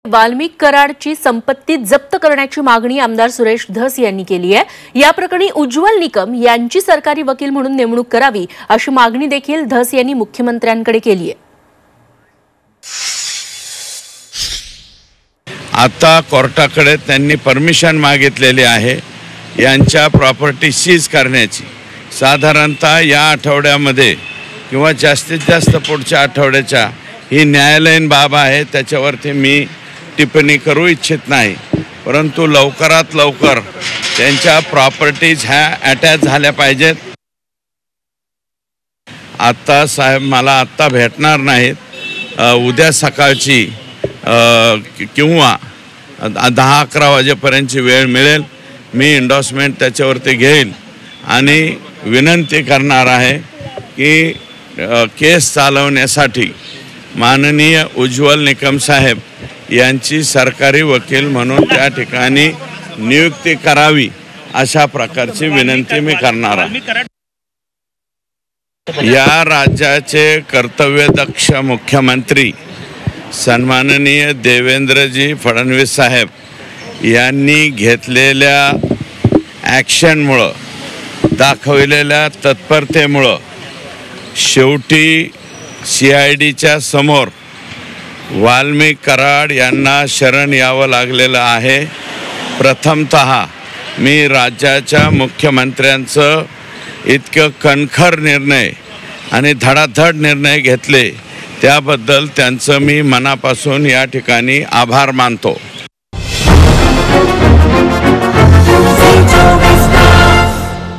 वाल्मिक कराडची संपत्ती जप्त करण्याची मागणी आमदार सुरेश धस यांनी केली आहे। या प्रकरणी उज्ज्वल निकम यांची सरकारी वकील म्हणून नेमणूक करावी अशी मागणी देखील धस यांनी मुख्यमंत्र्यांकडे केली आहे। आता कोर्टाकडे त्यांनी परमिशन मागितलेली आहे यांच्या प्रॉपर्टी सीज करण्याची। साधारणतः या आठवड्यामध्ये किंवा जास्तीत जास्त पुढच्या आठवड्याच्या ही न्यायालयीन बाब आहे, त्याच्यावरती मी टिप्पणी करू इच्छित नाही, परंतु लवकरात लवकर त्यांच्या प्रॉपर्टीज ह्या अटॅच झाल्या पाहिजेत। आता साहेब मला आत्ता भेटणार नाहीत, उद्या सकाळची किंवा 10-11 वाजेपर्यंतची वेळ मिळेल, मी एंडोर्समेंट त्याच्यावरती घेईल आणि विनंती करणार आहे की केस चालवण्यासाठी माननीय उज्ज्वल निकम साहेब यांची सरकारी वकील म्हणून त्या ठिकाणी नियुक्ती करावी अशा प्रकारची विनंती मी करणार आहे। या राज्याचे कर्तव्यदक्ष मुख्यमंत्री सन्माननीय देवेंद्रजी फडणवीस साहेब यांनी घेतलेल्या ॲक्शनमुळं, दाखवलेल्या तत्परतेमुळं शेवटी CIDच्या समोर वाल्मिक कराड यांना शरण यावं लागलेलं आहे। प्रथमतः मी राज्याच्या मुख्यमंत्र्यांचं इतकं कणखर निर्णय आणि धडाधड निर्णय घेतले त्याबद्दल त्यांचं मी मनापासून या ठिकाणी आभार मानतो।